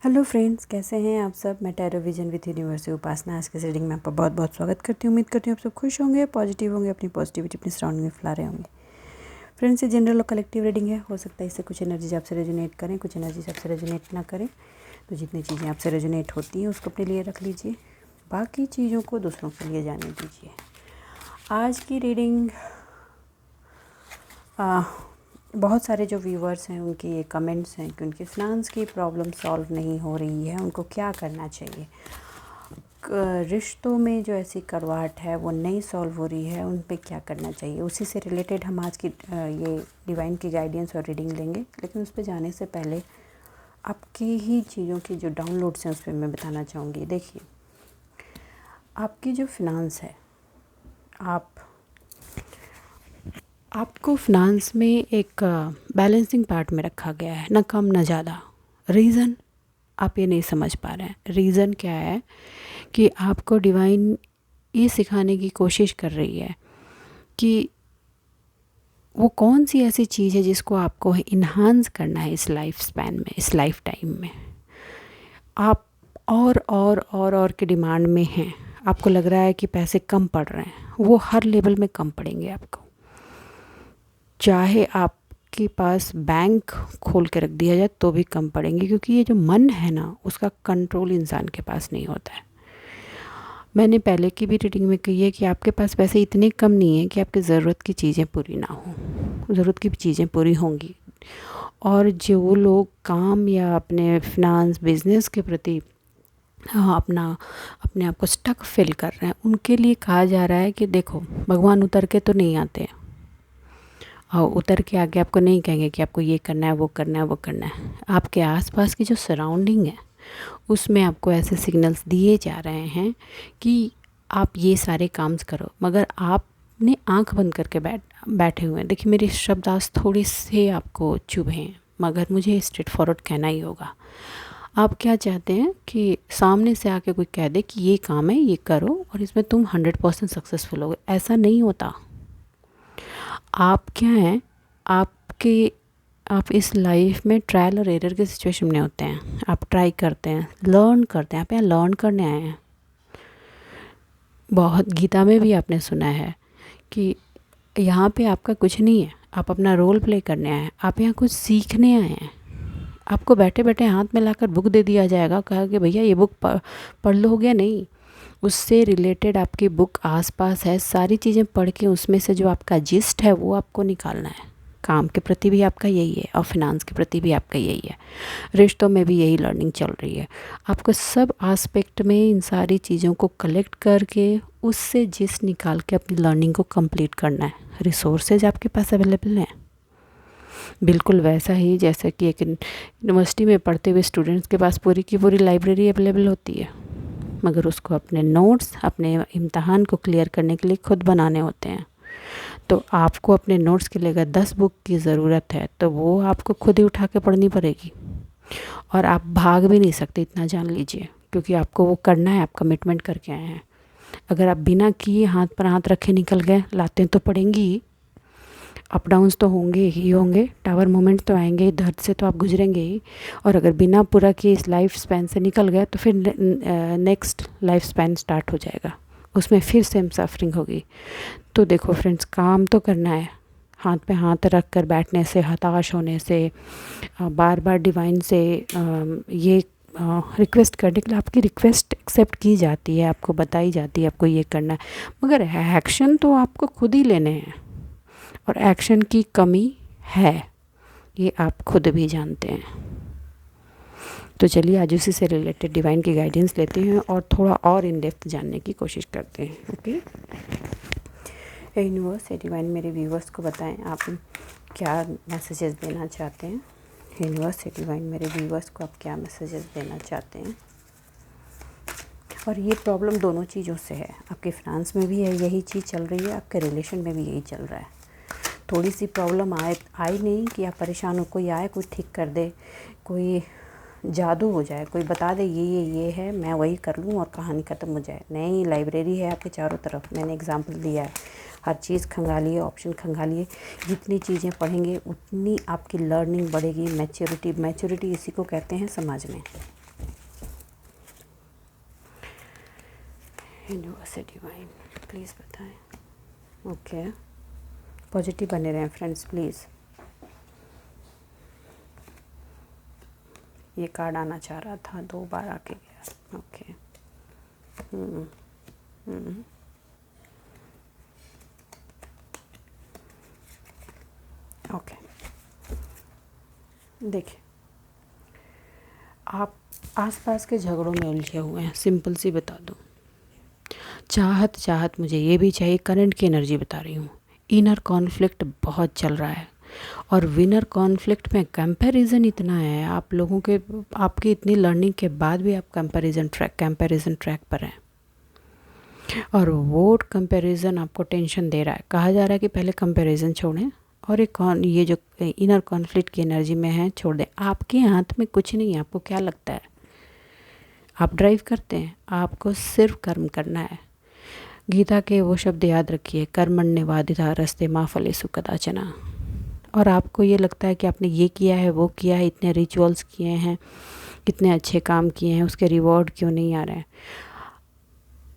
Hello friends, कैसे हैं आप सब। मैं टैरो विजन विथ यूनिवर्स से उपासना आज के रीडिंग में आपका बहुत बहुत स्वागत करती हूँ। उम्मीद करती हूँ आप सब खुश होंगे, पॉजिटिव होंगे, अपनी पॉजिटिविटी अपनी सराउंडिंग में फैला रहे होंगे। फ्रेंड्स, ये जनरल और कलेक्टिव रीडिंग है। हो सकता है इससे कुछ एनर्जीज आपसे रेजोनेट करें, कुछ एनर्जीज आपसे रेजोनेट ना करें। तो जितनी चीज़ें आपसे रेजोनेट होती हैं उसको अपने लिए रख लीजिए, बाकी चीज़ों को दूसरों के लिए जाने दीजिए। आज की रीडिंग बहुत सारे जो व्यूवर्स हैं उनके ये कमेंट्स हैं कि उनकी फ़िनांस की प्रॉब्लम सॉल्व नहीं हो रही है, उनको क्या करना चाहिए। रिश्तों में जो ऐसी करवाहट है वो नहीं सॉल्व हो रही है, उन पे क्या करना चाहिए। उसी से रिलेटेड हम आज की ये डिवाइन की गाइडेंस और रीडिंग लेंगे। लेकिन उस पर जाने से पहले आपकी ही चीज़ों की जो डाउनलोड्स हैं उस पर मैं बताना चाहूँगी। देखिए, आपकी जो फ़िनांस है, आपको फ़िनांस में एक बैलेंसिंग पार्ट में रखा गया है, ना कम ना ज़्यादा। रीज़न आप ये नहीं समझ पा रहे हैं। रीज़न क्या है कि आपको डिवाइन ये सिखाने की कोशिश कर रही है कि वो कौन सी ऐसी चीज़ है जिसको आपको इन्हांस करना है इस लाइफ स्पैन में, इस लाइफ टाइम में। आप और के डिमांड में हैं। आपको लग रहा है कि पैसे कम पड़ रहे हैं, वो हर लेवल में कम पड़ेंगे आपको। चाहे आपके पास बैंक खोल के रख दिया जाए तो भी कम पड़ेंगे, क्योंकि ये जो मन है ना, उसका कंट्रोल इंसान के पास नहीं होता है। मैंने पहले की भी रीडिंग में कही है कि आपके पास पैसे इतने कम नहीं है कि आपकी ज़रूरत की चीज़ें पूरी ना हो। ज़रूरत की चीज़ें पूरी होंगी। और जो लोग काम या अपने फिनांस बिजनेस के प्रति अपने आप को स्टक फील कर रहे हैं, उनके लिए कहा जा रहा है कि देखो, भगवान उतर के तो नहीं आते हैं और उतर के आगे आपको नहीं कहेंगे कि आपको ये करना है, वो करना है, वो करना है। आपके आसपास की जो सराउंडिंग है उसमें आपको ऐसे सिग्नल्स दिए जा रहे हैं कि आप ये सारे काम करो, मगर आपने आंख बंद करके बैठे हुए हैं। देखिए, मेरे शब्द आज थोड़े से आपको चुभे हैं, मगर मुझे स्ट्रेट फॉरवर्ड कहना ही होगा। आप क्या चाहते हैं कि सामने से आके कोई कह दे कि ये काम है, ये करो और इसमें तुम 100% सक्सेसफुल होगे। ऐसा नहीं होता। आप क्या हैं, आप इस लाइफ में ट्रायल और एरर के सिचुएशन में होते हैं। आप ट्राई करते हैं, लर्न करते हैं। आप यहाँ लर्न करने आए हैं। बहुत गीता में भी आपने सुना है कि यहाँ पे आपका कुछ नहीं है, आप अपना रोल प्ले करने आए हैं। आप यहाँ कुछ सीखने आए हैं। आपको बैठे बैठे हाथ में लाकर बुक दे दिया जाएगा, कहा कि भैया ये बुक पढ़ लो, हो गया। नहीं, उससे रिलेटेड आपकी बुक आसपास है। सारी चीज़ें पढ़ के उसमें से जो आपका जिस्ट है वो आपको निकालना है। काम के प्रति भी आपका यही है और फिनांस के प्रति भी आपका यही है। रिश्तों में भी यही लर्निंग चल रही है। आपको सब आस्पेक्ट में इन सारी चीज़ों को कलेक्ट करके उससे जिस्ट निकाल के अपनी लर्निंग को कंप्लीट करना है। रिसोर्सेज आपके पास अवेलेबल हैं, बिल्कुल वैसा ही जैसा कि एक यूनिवर्सिटी में पढ़ते हुए स्टूडेंट्स के पास पूरी की पूरी लाइब्रेरी अवेलेबल होती है, मगर उसको अपने नोट्स, अपने इम्तहान को क्लियर करने के लिए खुद बनाने होते हैं। तो आपको अपने नोट्स के लिए अगर 10 बुक की ज़रूरत है तो वो आपको खुद ही उठा के पढ़नी पड़ेगी। और आप भाग भी नहीं सकते, इतना जान लीजिए, क्योंकि आपको वो करना है। आप कमिटमेंट करके आए हैं। अगर आप बिना किए हाथ पर हाथ रखे निकल गए, लातें तो पड़ेंगी ही, अप डाउन्स तो होंगे ही होंगे, टावर मोमेंट तो आएंगे ही, दर्द से तो आप गुजरेंगे ही। और अगर बिना पूरा किए इस लाइफ स्पैन से निकल गए तो फिर नेक्स्ट लाइफ स्पैन स्टार्ट हो जाएगा, उसमें फिर सेम सफरिंग होगी। तो देखो फ्रेंड्स, काम तो करना है। हाथ पे हाथ रख कर बैठने से, हताश होने से, बार बार डिवाइन से ये रिक्वेस्ट करने के लिए, आपकी रिक्वेस्ट एक्सेप्ट की जाती है, आपको बताई जाती है आपको ये करना है, मगर एक्शन तो आपको खुद ही लेने हैं। और एक्शन की कमी है, ये आप खुद भी जानते हैं। तो चलिए आज उसी से रिलेटेड डिवाइन की गाइडेंस लेते हैं और थोड़ा और इन डेप्थ जानने की कोशिश करते हैं। ओके, यूनिवर्स, डिवाइन मेरे व्यूवर्स को बताएं आप क्या मैसेजेस देना चाहते हैं। यूनिवर्स, डिवाइन मेरे व्यूवर्स को आप क्या मैसेजेस देना चाहते हैं। और ये प्रॉब्लम दोनों चीज़ों से है। आपके फिनांस में भी है यही चीज़ चल रही है, आपके रिलेशन में भी यही चल रहा है। थोड़ी सी प्रॉब्लम आई नहीं कि आप परेशान हो, कोई आए, कोई ठीक कर दे, कोई जादू हो जाए, कोई बता दे ये है, मैं वही कर लूँ और कहानी ख़त्म हो जाए। नहीं, लाइब्रेरी है आपके चारों तरफ। मैंने एग्जांपल दिया है, हर चीज़ खंगालिए, ऑप्शन खंगालिए। जितनी चीज़ें पढ़ेंगे उतनी आपकी लर्निंग बढ़ेगी। मैच्योरिटी इसी को कहते हैं समाज में। यूनिवर्स डिवाइन प्लीज़ बताएं। ओके, पॉजिटिव बने रहें फ्रेंड्स प्लीज़। ये कार्ड आना चाह रहा था, 2 बार आके गया। ओके। ओके, देखिए आप आसपास के झगड़ों में उलझे हुए हैं। सिंपल सी बता दूं, चाहत मुझे ये भी चाहिए, करंट की एनर्जी बता रही हूँ। इनर कॉन्फ्लिक्ट बहुत चल रहा है और विनर कॉन्फ्लिक्ट में कंपैरिजन इतना है आप लोगों के, आपकी इतनी लर्निंग के बाद भी आप कंपैरिजन ट्रैक पर हैं और वो कंपैरिजन आपको टेंशन दे रहा है। कहा जा रहा है कि पहले कंपैरिजन छोड़ें और ये जो इनर कॉन्फ्लिक्ट की एनर्जी में है छोड़ दें। आपके हाथ में कुछ नहीं है। आपको क्या लगता है? आप ड्राइव करते हैं, आपको सिर्फ कर्म करना है। गीता के वो शब्द याद रखिए, कर्मण्येवाधिकारस्ते रस्ते माँ फलेषु कदाचन। और आपको ये लगता है कि आपने ये किया है, वो किया है, इतने रिचुअल्स किए हैं, कितने अच्छे काम किए हैं, उसके रिवॉर्ड क्यों नहीं आ रहे हैं?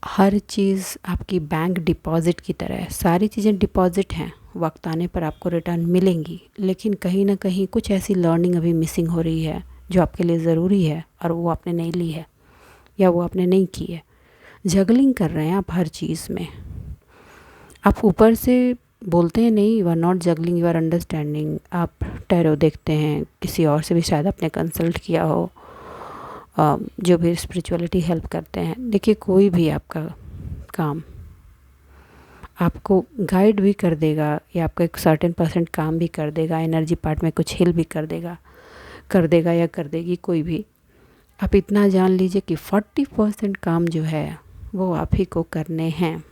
हर चीज़ आपकी बैंक डिपॉजिट की तरह है। सारी चीज़ें डिपॉजिट हैं, वक्त आने पर आपको रिटर्न मिलेंगी, लेकिन कहीं ना कहीं कुछ ऐसी लर्निंग अभी मिसिंग हो रही है जो आपके लिए ज़रूरी है और वो आपने नहीं ली है या वो आपने नहीं की है। जगलिंग कर रहे हैं आप हर चीज़ में। आप ऊपर से बोलते हैं नहीं, you are not juggling, you are understanding. आप टैरो देखते हैं, किसी और से भी शायद आपने कंसल्ट किया हो, जो भी स्पिरिचुअलिटी हेल्प करते हैं। देखिए कोई भी आपका काम आपको गाइड भी कर देगा या आपका एक सर्टेन % काम भी कर देगा, एनर्जी पार्ट में कुछ हिल भी कर देगा या कर देगी कोई भी। आप इतना जान लीजिए कि 40% काम जो है वो आप ही को करने हैं।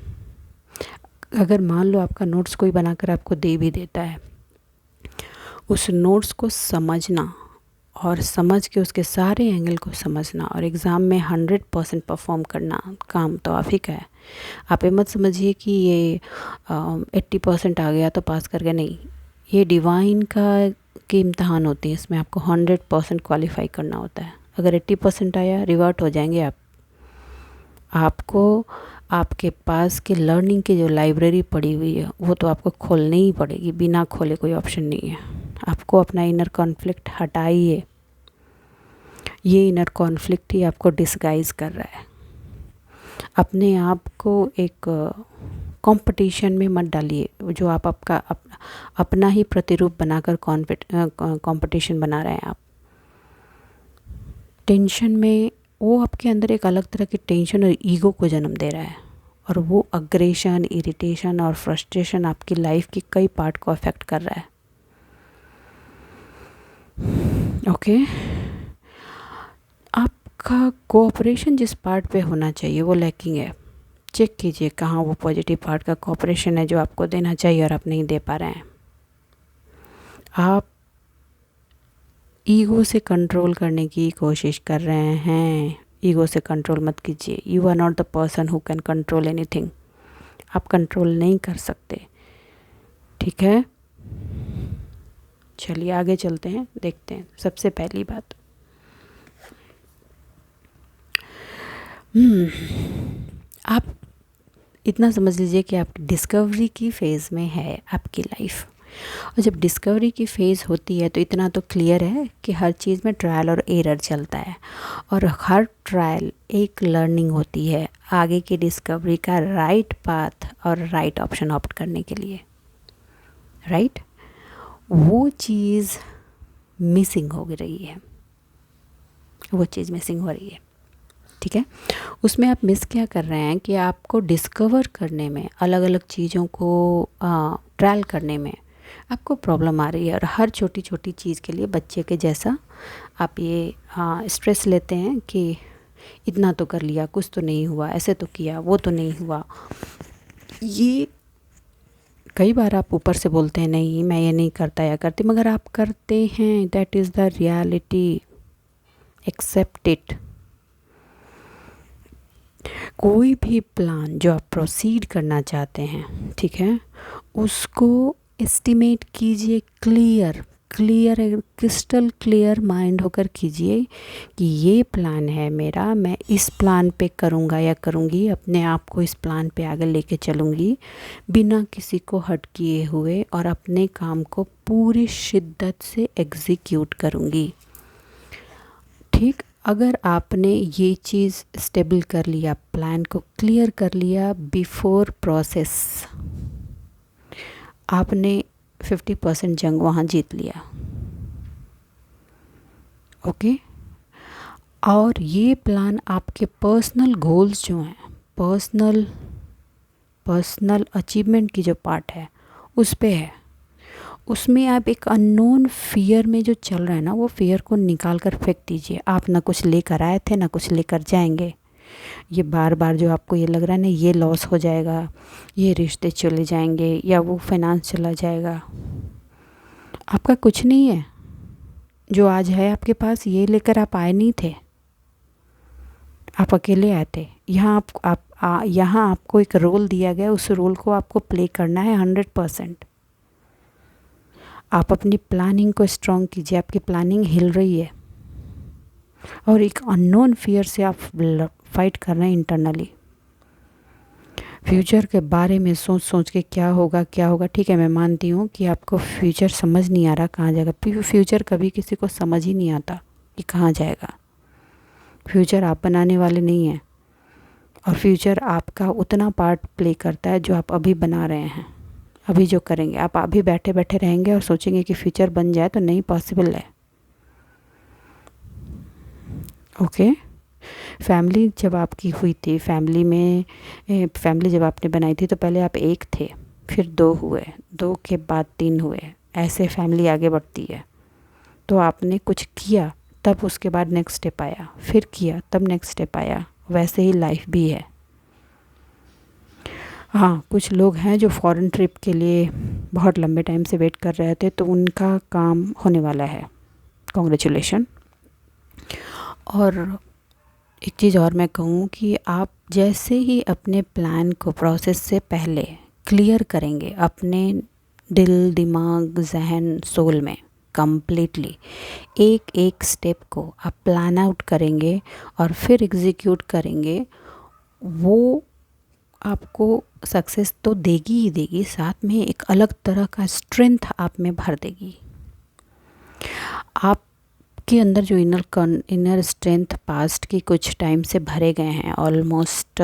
अगर मान लो आपका नोट्स कोई बनाकर आपको दे भी देता है, उस नोट्स को समझना और समझ के उसके सारे एंगल को समझना और एग्ज़ाम में 100% परफॉर्म करना, काम तो आप ही का है। आप ये मत समझिए कि ये 80% आ गया तो पास कर गया, नहीं। ये डिवाइन के इम्तहान होते हैं, इसमें आपको 100% क्वालिफाई करना होता है। अगर 80% आया, रिवर्ट हो जाएंगे आप। आपको आपके पास के लर्निंग की जो लाइब्रेरी पड़ी हुई है वो तो आपको खोलनी ही पड़ेगी, बिना खोले कोई ऑप्शन नहीं है। आपको अपना इनर कॉन्फ्लिक्ट हटाइए। ये इनर कॉन्फ्लिक्ट ही आपको डिस्गाइज कर रहा है। अपने आप को एक कंपटीशन में मत डालिए, जो आप अपना ही प्रतिरूप बनाकर कंपटीशन बना रहे हैं आप। टेंशन में वो आपके अंदर एक अलग तरह की टेंशन और ईगो को जन्म दे रहा है और वो अग्रेशन, इरिटेशन और फ्रस्ट्रेशन आपकी लाइफ की कई पार्ट को अफेक्ट कर रहा है। ओके, आपका कोऑपरेशन जिस पार्ट पे होना चाहिए वो लैकिंग है। चेक कीजिए कहाँ वो पॉजिटिव पार्ट का कोऑपरेशन है जो आपको देना चाहिए और आप नहीं दे पा रहे हैं। आप ईगो से कंट्रोल करने की कोशिश कर रहे हैं। ईगो से कंट्रोल मत कीजिए। You are not the person who can control anything. आप कंट्रोल नहीं कर सकते, ठीक है। चलिए आगे चलते हैं, देखते हैं। सबसे पहली बात, आप इतना समझ लीजिए कि आप डिस्कवरी की फ़ेज़ में है आपकी लाइफ। और जब डिस्कवरी की फ़ेज़ होती है तो इतना तो क्लियर है कि हर चीज़ में ट्रायल और एरर चलता है और हर ट्रायल एक लर्निंग होती है आगे की डिस्कवरी का राइट पाथ और राइट ऑप्शन ऑप्ट करने के लिए, राइट। वो चीज़ मिसिंग हो रही है, वो चीज़ मिसिंग हो रही है, ठीक है। उसमें आप मिस क्या कर रहे हैं कि आपको डिस्कवर करने में, अलग अलग चीज़ों को ट्रायल करने में आपको प्रॉब्लम आ रही है। और हर छोटी छोटी चीज़ के लिए बच्चे के जैसा आप ये स्ट्रेस लेते हैं कि इतना तो कर लिया, कुछ तो नहीं हुआ, ऐसे तो किया, वो तो नहीं हुआ। ये कई बार आप ऊपर से बोलते हैं नहीं मैं ये नहीं करता या करती, मगर आप करते हैं। That is the reality, accept it. कोई भी प्लान जो आप प्रोसीड करना चाहते हैं, ठीक है, उसको एस्टिमेट कीजिए क्रिस्टल क्लियर माइंड होकर कीजिए कि ये प्लान है मेरा, मैं इस प्लान पे करूँगा या करूँगी, अपने आप को इस प्लान पे आगे लेके चलूँगी बिना किसी को हर्ट किए हुए, और अपने काम को पूरी शिद्दत से एग्जीक्यूट करूँगी। ठीक, अगर आपने ये चीज़ स्टेबल कर लिया, प्लान को क्लियर कर लिया बिफोर प्रोसेस, आपने 50% जंग वहाँ जीत लिया। ओके, और ये प्लान आपके पर्सनल गोल्स जो हैं, पर्सनल अचीवमेंट की जो पार्ट है उस पे है। उसमें आप एक अननोन फियर में जो चल रहा है ना, वो फियर को निकाल कर फेंक दीजिए। आप ना कुछ लेकर आए थे ना कुछ लेकर जाएंगे। ये बार बार जो आपको ये लग रहा है ना, ये लॉस हो जाएगा, ये रिश्ते चले जाएंगे, या वो फाइनेंस चला जाएगा, आपका कुछ नहीं है। जो आज है आपके पास, ये लेकर आप आए नहीं थे, आप अकेले आए थे। यहाँ आपको एक रोल दिया गया, उस रोल को आपको प्ले करना है 100%। आप अपनी प्लानिंग को स्ट्रॉन्ग कीजिए। आपकी प्लानिंग हिल रही है और एक अननोन फियर से आप फाइट कर रहे हैं इंटरनली। फ्यूचर के बारे में सोच सोच के क्या होगा क्या होगा। ठीक है, मैं मानती हूँ कि आपको फ्यूचर समझ नहीं आ रहा कहाँ जाएगा। फ्यूचर कभी किसी को समझ ही नहीं आता कि कहाँ जाएगा। फ्यूचर आप बनाने वाले नहीं हैं, और फ्यूचर आपका उतना पार्ट प्ले करता है जो आप अभी बना रहे हैं। अभी जो करेंगे, आप अभी बैठे बैठे रहेंगे और सोचेंगे कि फ्यूचर बन जाए, तो नहीं पॉसिबल है। ओके, फैमिली जब आपकी हुई थी, फैमिली जब आपने बनाई थी, तो पहले आप एक थे, फिर 2 हुए, 2 के बाद 3 हुए, ऐसे फैमिली आगे बढ़ती है। तो आपने कुछ किया, तब उसके बाद नेक्स्ट स्टेप आया, फिर किया तब नेक्स्ट स्टेप आया। वैसे ही लाइफ भी है। हाँ, कुछ लोग हैं जो फॉरेन ट्रिप के लिए बहुत लंबे टाइम से वेट कर रहे थे, तो उनका काम होने वाला है। कॉन्ग्रेचुलेशन। और एक चीज़ और मैं कहूँ कि आप जैसे ही अपने प्लान को प्रोसेस से पहले क्लियर करेंगे, अपने दिल, दिमाग, जहन, सोल में कम्प्लीटली एक एक स्टेप को आप प्लान आउट करेंगे और फिर एग्जीक्यूट करेंगे, वो आपको सक्सेस तो देगी ही देगी, साथ में एक अलग तरह का स्ट्रेंथ आप में भर देगी। आपके अंदर जो इनर स्ट्रेंथ पास्ट की कुछ टाइम से भरे गए हैं, ऑलमोस्ट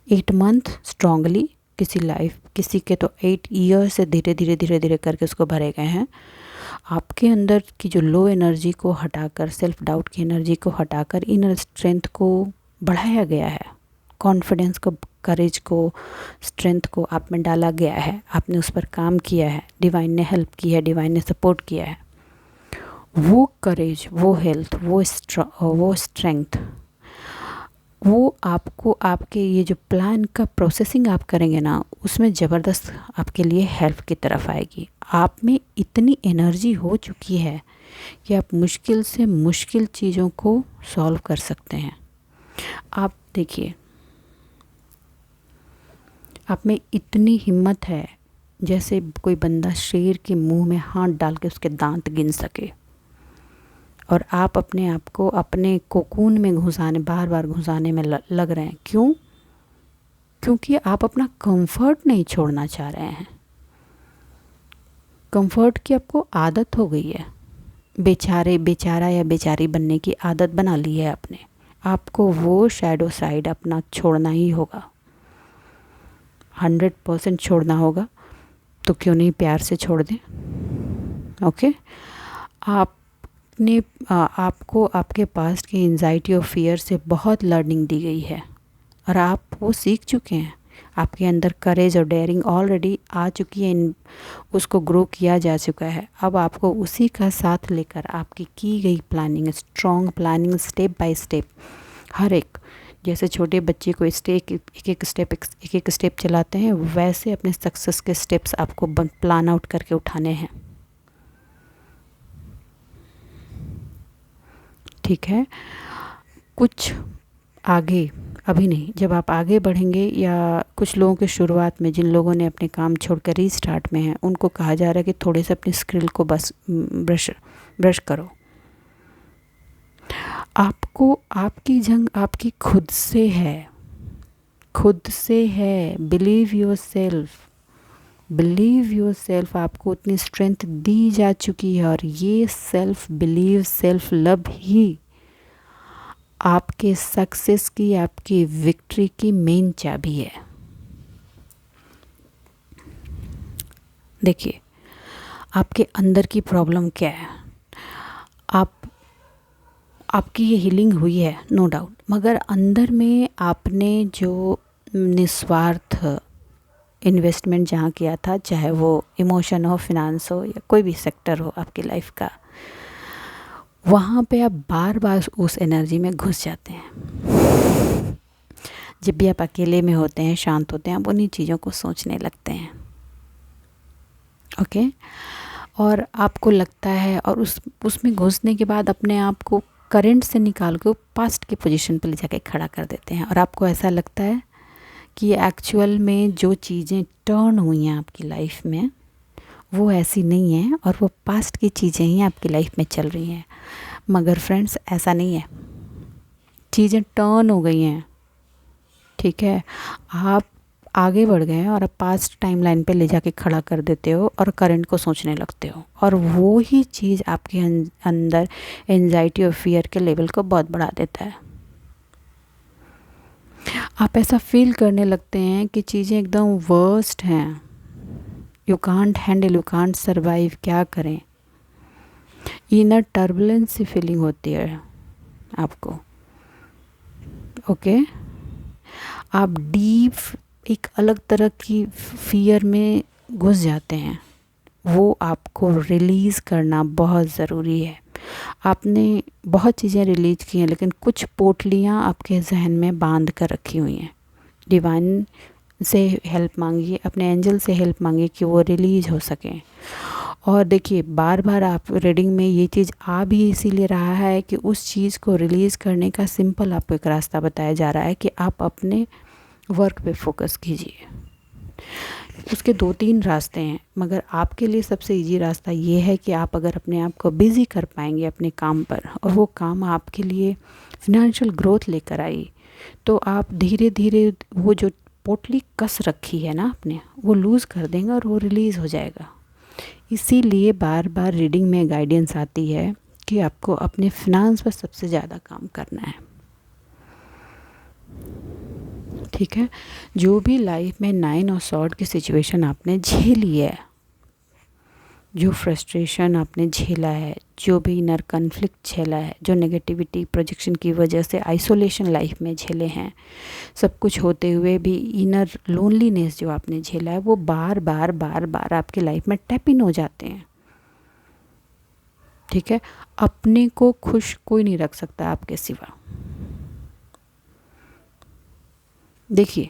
8 मंथ स्ट्रांगली, किसी के तो 8 ईयर से धीरे धीरे करके उसको भरे गए हैं। आपके अंदर की जो लो एनर्जी को हटाकर, सेल्फ डाउट की एनर्जी को हटाकर इनर स्ट्रेंथ को बढ़ाया गया है। कॉन्फिडेंस को, करेज को, स्ट्रेंथ को आप में डाला गया है। आपने उस पर काम किया है, डिवाइन ने हेल्प की है, डिवाइन ने सपोर्ट किया है। वो करेज, वो हेल्थ, वो स्ट्रेंथ, वो आपको आपके ये जो प्लान का प्रोसेसिंग आप करेंगे ना, उसमें ज़बरदस्त आपके लिए हेल्प की तरफ आएगी। आप में इतनी एनर्जी हो चुकी है कि आप मुश्किल से मुश्किल चीज़ों को सॉल्व कर सकते हैं। आप देखिए, आप में इतनी हिम्मत है जैसे कोई बंदा शेर के मुंह में हाथ डाल के उसके दांत गिन सके, और आप अपने आप को अपने कोकून में बार बार घुसाने में लग रहे हैं। क्यों? क्योंकि आप अपना कंफर्ट नहीं छोड़ना चाह रहे हैं। कंफर्ट की आपको आदत हो गई है। बेचारा या बेचारी बनने की आदत बना ली है आपने। आपको वो शैडो साइड अपना छोड़ना ही होगा, 100% छोड़ना होगा। तो क्यों नहीं प्यार से छोड़ दें। ओके, आपको आपके पास्ट की एंजाइटी और फियर से बहुत लर्निंग दी गई है, और आप वो सीख चुके हैं। आपके अंदर करेज और डेयरिंग ऑलरेडी आ चुकी है, उसको ग्रो किया जा चुका है। अब आपको उसी का साथ लेकर आपकी की गई planning, strong planning, step by step, हर एक, जैसे छोटे बच्चे को एक एक स्टेप चलाते हैं, वैसे अपने सक्सेस के स्टेप्स आपको प्लान आउट करके उठाने हैं। ठीक है, कुछ आगे, अभी नहीं, जब आप आगे बढ़ेंगे, या कुछ लोगों के शुरुआत में जिन लोगों ने अपने काम छोड़कर रीस्टार्ट में हैं, उनको कहा जा रहा है कि थोड़े से अपनी स्किल को बस ब्रश करो। आपको, आपकी जंग आपकी खुद से है, खुद से है। Believe your self, believe your self. आपको उतनी स्ट्रेंथ दी जा चुकी है, और ये सेल्फ बिलीव, सेल्फ लव ही आपके सक्सेस की, आपकी विक्ट्री की मेन चाबी है। देखिए, आपके अंदर की प्रॉब्लम क्या है। आपकी ये हीलिंग हुई है, नो डाउट, मगर अंदर में आपने जो निस्वार्थ इन्वेस्टमेंट जहाँ किया था, चाहे वो इमोशन हो, फिनांस हो, या कोई भी सेक्टर हो आपकी लाइफ का, वहाँ पे आप बार बार उस एनर्जी में घुस जाते हैं। जब भी आप अकेले में होते हैं, शांत होते हैं, आप उन्हीं चीज़ों को सोचने लगते हैं। ओके, और आपको लगता है, और उसमें घुसने के बाद अपने आप को करंट से निकाल के पास्ट की पोजीशन पर ले जाके खड़ा कर देते हैं, और आपको ऐसा लगता है कि एक्चुअल में जो चीज़ें टर्न हुई हैं आपकी लाइफ में वो ऐसी नहीं है, और वो पास्ट की चीज़ें ही आपकी लाइफ में चल रही हैं। मगर फ्रेंड्स, ऐसा नहीं है, चीज़ें टर्न हो गई हैं, ठीक है। आप आगे बढ़ गए हैं, और आप पास्ट टाइमलाइन पे ले जाके खड़ा कर देते हो, और करंट को सोचने लगते हो, और वो ही चीज़ आपके अंदर एंजाइटी और फियर के लेवल को बहुत बढ़ा देता है। आप ऐसा फील करने लगते हैं कि चीज़ें एकदम वर्स्ट हैं, you can't handle, you can't survive, क्या करें। इनर टर्बुलेंस सी फीलिंग होती है आपको। ओके, आप डीप एक अलग तरह की फियर में घुस जाते हैं। वो आपको रिलीज़ करना बहुत ज़रूरी है। आपने बहुत चीज़ें रिलीज की हैं, लेकिन कुछ पोटलियाँ आपके जहन में बांध कर रखी हुई हैं। डिवाइन से हेल्प मांगिए, अपने एंजल से हेल्प मांगिए कि वो रिलीज हो सकें। और देखिए, बार बार आप रीडिंग में ये चीज़ आ भी इसीलिए रहा है कि उस चीज़ को रिलीज़ करने का सिंपल आपको एक रास्ता बताया जा रहा है कि आप अपने वर्क पे फोकस कीजिए। उसके 2-3 रास्ते हैं, मगर आपके लिए सबसे इजी रास्ता ये है कि आप अगर अपने आप को बिज़ी कर पाएंगे अपने काम पर, और वो काम आपके लिए फिनेंशियल ग्रोथ लेकर आई, तो आप धीरे धीरे वो जो पोटली कस रखी है ना आपने, वो लूज़ कर देंगे और वो रिलीज़ हो जाएगा। इसीलिए बार बार रीडिंग में गाइडेंस आती है कि आपको अपने फिनांस पर सबसे ज़्यादा काम करना है, ठीक है। जो भी लाइफ में 9 और सॉर्ड की सिचुएशन आपने झेली है, जो फ्रस्ट्रेशन आपने झेला है, जो भी इनर कन्फ्लिक्ट झेला है, जो नेगेटिविटी प्रोजेक्शन की वजह से आइसोलेशन लाइफ में झेले हैं, सब कुछ होते हुए भी इनर लोनलीनेस जो आपने झेला है, वो बार बार बार बार आपकी लाइफ में टैप इन हो जाते हैं, ठीक है। अपने को खुश कोई नहीं रख सकता आपके सिवा। देखिए,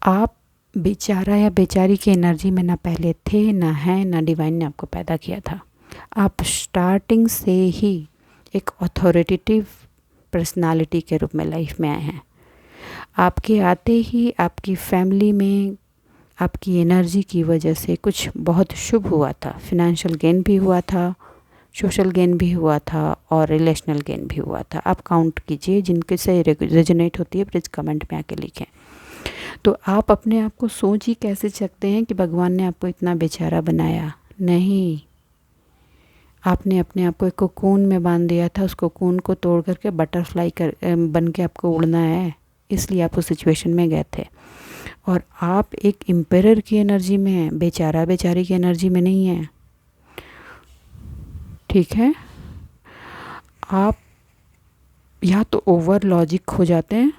आप बेचारा या बेचारी की एनर्जी में ना पहले थे, ना हैं, ना डिवाइन ने आपको पैदा किया था। आप स्टार्टिंग से ही एक अथॉरिटेटिव पर्सनालिटी के रूप में लाइफ में आए हैं। आपके आते ही आपकी फैमिली में आपकी एनर्जी की वजह से कुछ बहुत शुभ हुआ था। फिनेंशियल गेन भी हुआ था, सोशल गेन भी हुआ था, और रिलेशनल गेन भी हुआ था। आप काउंट कीजिए, जिनके से रेजोनेट होती है प्लीज़ कमेंट में आके लिखें। तो आप अपने आप को सोच ही कैसे सकते हैं कि भगवान ने आपको इतना बेचारा बनाया। नहीं, आपने अपने आप को एक कोकून में बांध दिया था, उस कोकून को तोड़ करके बटरफ्लाई बन के आपको उड़ना है, इसलिए आप उस सिचुएशन में गए थे। और आप एक एम्पायर की एनर्जी में हैं, बेचारा बेचारी की एनर्जी में नहीं है, ठीक है। आप या तो ओवर लॉजिक हो जाते हैं,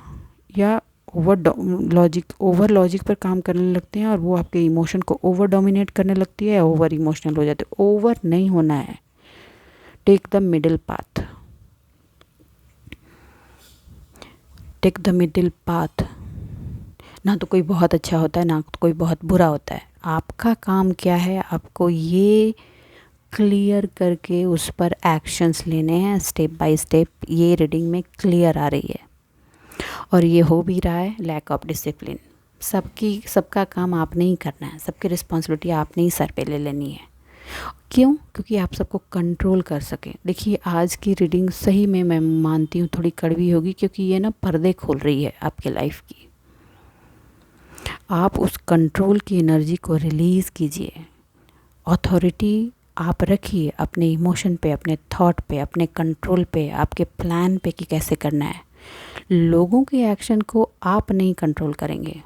या ओवर लॉजिक पर काम करने लगते हैं, और वो आपके इमोशन को ओवर डोमिनेट करने लगती है, ओवर इमोशनल हो जाते हैं। ओवर नहीं होना है, take the middle path, take the middle path. ना तो कोई बहुत अच्छा होता है, ना कोई बहुत बुरा होता है। आपका काम क्या है, आपको ये क्लियर करके उस पर एक्शंस लेने हैं, स्टेप बाय स्टेप। ये रीडिंग में क्लियर आ रही है और ये हो भी रहा है। लैक ऑफ डिसिप्लिन, सबका काम आपने ही करना है, सबकी रिस्पॉन्सिबिलिटी आपने ही सर पे ले लेनी है। क्यों? क्योंकि आप सबको कंट्रोल कर सकें। देखिए आज की रीडिंग सही में मैं मानती हूँ थोड़ी कड़वी होगी, क्योंकि ये ना पर्दे खोल रही है आपके लाइफ की। आप उस कंट्रोल की एनर्जी को रिलीज़ कीजिए। अथॉरिटी आप रखिए अपने इमोशन पे, अपने थॉट पे, अपने कंट्रोल पे, आपके प्लान पे कि कैसे करना है। लोगों के एक्शन को आप नहीं कंट्रोल करेंगे,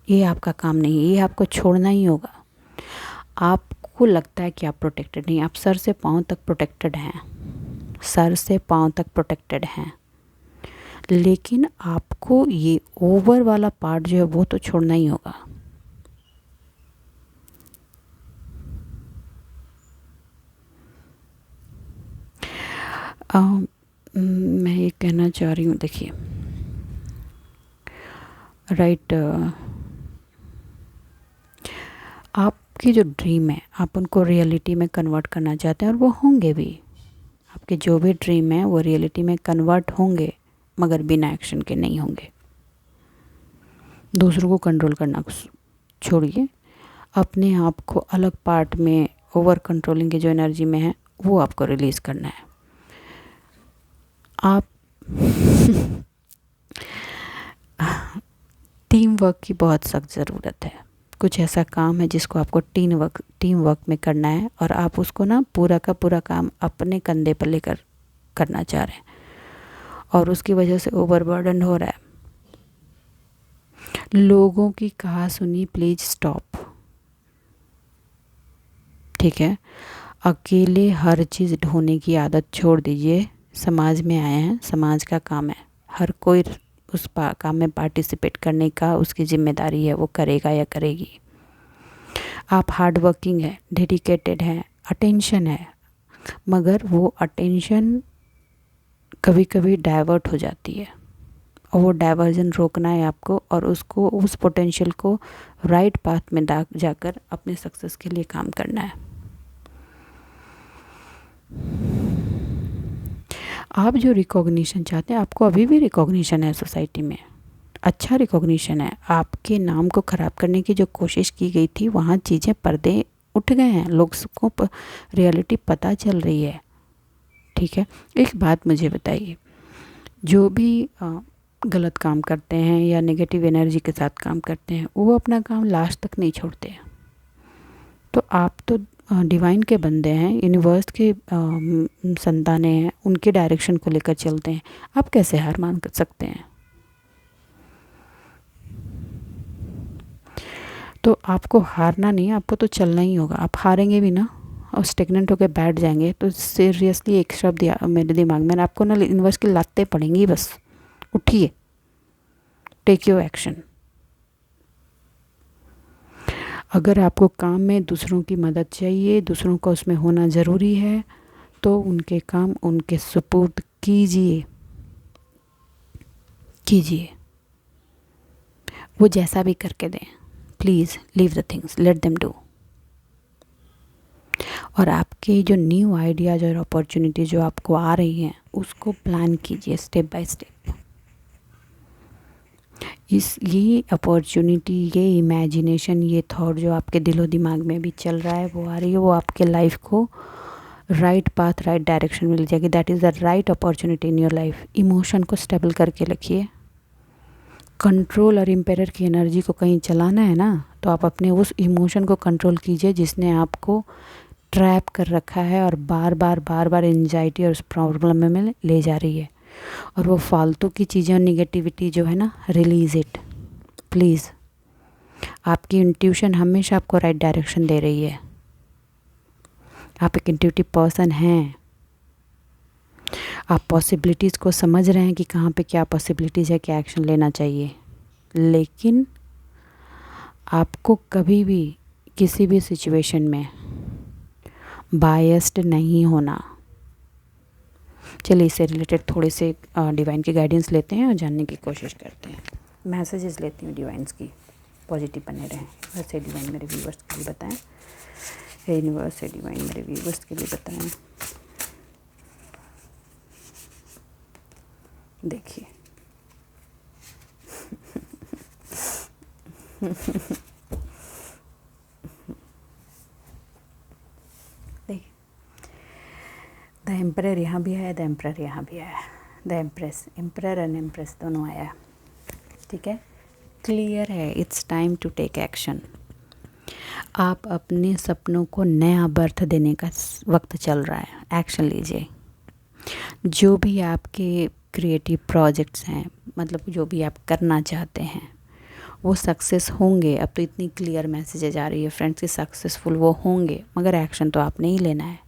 ये आपका काम नहीं है, ये आपको छोड़ना ही होगा। आपको लगता है कि आप प्रोटेक्टेड नहीं, आप सर से पाँव तक प्रोटेक्टेड हैं, सर से पाँव तक प्रोटेक्टेड हैं, लेकिन आपको ये ओवर वाला पार्ट जो है वो तो छोड़ना ही होगा। मैं ये कहना चाह रही हूँ, देखिए राइट, आपकी जो ड्रीम है आप उनको रियलिटी में कन्वर्ट करना चाहते हैं, और वो होंगे भी। आपके जो भी ड्रीम है वो रियलिटी में कन्वर्ट होंगे, मगर बिना एक्शन के नहीं होंगे। दूसरों को कंट्रोल करना छोड़िए, अपने आप को अलग पार्ट में ओवर कंट्रोलिंग की जो एनर्जी में है वो आपको रिलीज़ करना है। आप टीम वर्क की बहुत सख्त ज़रूरत है। कुछ ऐसा काम है जिसको आपको टीम वर्क में करना है, और आप उसको ना पूरा का पूरा काम अपने कंधे पर लेकर करना चाह रहे हैं, और उसकी वजह से ओवरबर्डन हो रहा है। लोगों की कहा सुनी प्लीज स्टॉप, ठीक है। अकेले हर चीज़ ढोने की आदत छोड़ दीजिए। समाज में आए हैं, समाज का काम है, हर कोई उस काम में पार्टिसिपेट करने का उसकी जिम्मेदारी है, वो करेगा या करेगी। आप हार्ड वर्किंग है, डेडिकेटेड है, अटेंशन है, मगर वो अटेंशन कभी कभी डाइवर्ट हो जाती है, और वो डाइवर्जन रोकना है आपको, और उसको उस पोटेंशियल को राइट पाथ में जाकर अपने सक्सेस के लिए काम करना है। आप जो रिकॉग्निशन चाहते हैं, आपको अभी भी रिकॉग्निशन है सोसाइटी में, अच्छा रिकॉग्निशन है। आपके नाम को ख़राब करने की जो कोशिश की गई थी, वहाँ चीज़ें, पर्दे उठ गए हैं, लोगों को रियलिटी पता चल रही है, ठीक है। एक बात मुझे बताइए, जो भी गलत काम करते हैं या नेगेटिव एनर्जी के साथ काम करते हैं, वो अपना काम लास्ट तक नहीं छोड़ते हैं। तो आप तो डिवाइन के बंदे हैं, यूनिवर्स के संतानें हैं, उनके डायरेक्शन को लेकर चलते हैं। आप कैसे हार मान सकते हैं? तो आपको हारना नहीं है, आपको तो चलना ही होगा। आप हारेंगे भी ना और स्टेगनेंट होकर बैठ जाएंगे, तो सीरियसली एक शब्द मेरे दिमाग में, आपको ना यूनिवर्स की लातें पड़ेंगी। बस उठिए, टेक योर एक्शन। अगर आपको काम में दूसरों की मदद चाहिए, दूसरों का उसमें होना ज़रूरी है, तो उनके काम उनके सुपुर्द कीजिए, वो जैसा भी करके दें। Please leave the things, let them do. और आपके जो न्यू आइडियाज़ और अपॉर्चुनिटी जो आपको आ रही हैं, उसको प्लान कीजिए स्टेप बाय स्टेप। ये अपॉर्चुनिटी, ये इमेजिनेशन, ये थॉट जो आपके दिलो दिमाग में भी चल रहा है, वो आ रही है, वो आपके लाइफ को राइट पाथ, राइट डायरेक्शन में ले जाएगी। That is the right opportunity in your life. Emotion को स्टेबल करके रखिए। कंट्रोल और एम्पायर की एनर्जी को कहीं चलाना है ना, तो आप अपने उस इमोशन को कंट्रोल कीजिए जिसने आपको ट्रैप कर रखा है और बार बार एंजाइटी और उस प्रॉब्लम में ले जा रही है। और वो फालतू की चीज़ें और निगेटिविटी जो है ना, रिलीज़ इट प्लीज़। आपकी इंट्यूशन हमेशा आपको राइट डायरेक्शन दे रही है। आप एक इंट्यूटिव पर्सन हैं। आप पॉसिबिलिटीज़ को समझ रहे हैं कि कहाँ पे क्या पॉसिबिलिटीज़ है, क्या एक्शन लेना चाहिए, लेकिन आपको कभी भी किसी भी सिचुएशन में बायस्ड नहीं होना। चलिए इससे रिलेटेड थोड़े से डिवाइन की गाइडेंस लेते हैं और जानने की कोशिश करते हैं। मैसेजेस लेती हूँ डिवाइन्स की, पॉजिटिव बने रहें। वैसे डिवाइन मेरे व्यूवर्स के लिए बताएं यूनिवर्स से डिवाइन मेरे व्यूअर्स के लिए बताएं। देखिए देखिए द एम्परर यहाँ भी आया, द एम्परर यहाँ भी आया, the empress, emperor and empress दोनों आया। ठीक है, क्लियर है, it's time to take action. आप अपने सपनों को नया बर्थ देने का वक्त चल रहा है, एक्शन लीजिए। जो भी आपके क्रिएटिव प्रोजेक्ट्स हैं, मतलब जो भी आप करना चाहते हैं वो सक्सेस होंगे। अब तो इतनी क्लियर मैसेजेज आ रही है फ्रेंड्स कि सक्सेसफुल वो होंगे, मगर एक्शन तो आपने ही लेना है।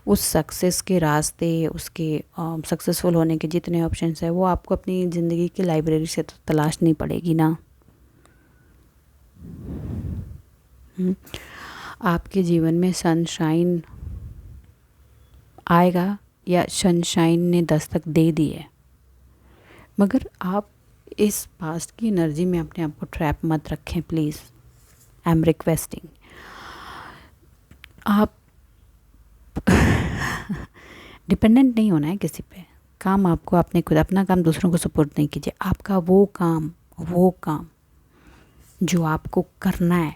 उस सक्सेस के रास्ते, उसके सक्सेसफुल होने के जितने ऑप्शंस हैं वो आपको अपनी ज़िंदगी की लाइब्रेरी से तो तलाशनी पड़ेगी ना। आपके जीवन में सनशाइन आएगा या सनशाइन ने दस्तक दे दी है, मगर आप इस पास्ट की एनर्जी में अपने आप को ट्रैप मत रखें प्लीज़। I am requesting. आप डिपेंडेंट नहीं होना है किसी पे। काम आपको अपने खुद, अपना काम दूसरों को सपोर्ट नहीं कीजिए। आपका वो काम जो आपको करना है,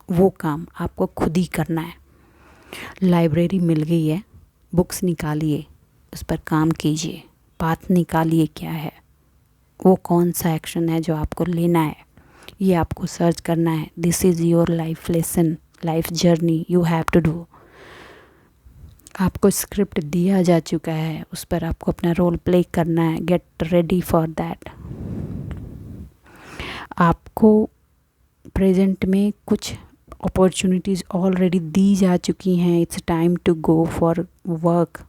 वो काम आपको खुद ही करना है। लाइब्रेरी मिल गई है, बुक्स निकालिए, उस पर काम कीजिए, पाथ निकालिए क्या है, वो कौन सा एक्शन है जो आपको लेना है, ये आपको सर्च करना है। This is your life lesson, life journey you have to do. आपको स्क्रिप्ट दिया जा चुका है, उस पर आपको अपना रोल प्ले करना है। Get ready for that. आपको प्रेजेंट में कुछ अपॉर्चुनिटीज़ ऑलरेडी दी जा चुकी हैं। It's time to go for work.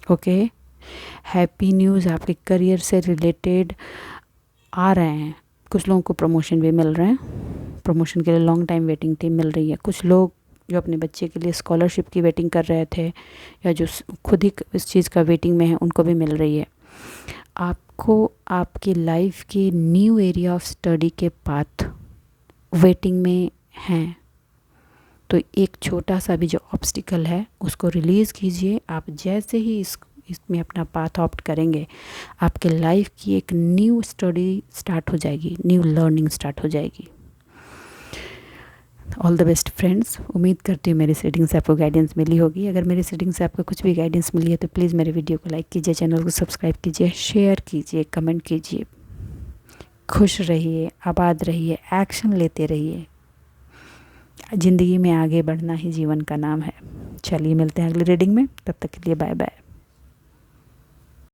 Okay, happy news आपके करियर से रिलेटेड आ रहे हैं। कुछ लोगों को प्रमोशन भी मिल रहे हैं। प्रमोशन के लिए लॉन्ग टाइम वेटिंग थी, मिल रही है। कुछ लोग जो अपने बच्चे के लिए स्कॉलरशिप की वेटिंग कर रहे थे या जो खुद ही इस चीज़ का वेटिंग में है, उनको भी मिल रही है। आपको आपकी लाइफ के न्यू एरिया ऑफ स्टडी के पाथ वेटिंग में हैं, तो एक छोटा सा भी जो ऑब्स्टिकल है उसको रिलीज़ कीजिए। आप जैसे ही इसमें अपना पाथ ऑप्ट करेंगे, आपके लाइफ की एक न्यू स्टडी स्टार्ट हो जाएगी, न्यू लर्निंग स्टार्ट हो जाएगी। All the best friends. उम्मीद करती हूँ मेरी रीडिंग से आपको गाइडेंस मिली होगी। अगर मेरी रीडिंग से आपको कुछ भी गाइडेंस मिली है तो प्लीज़ मेरे वीडियो को लाइक कीजिए, चैनल को सब्सक्राइब कीजिए, शेयर कीजिए, कमेंट कीजिए। खुश रहिए, आबाद रहिए, एक्शन लेते रहिए। ज़िंदगी में आगे बढ़ना ही जीवन का नाम है। चलिए मिलते हैं अगली रीडिंग में, तब तक के लिए बाय बाय।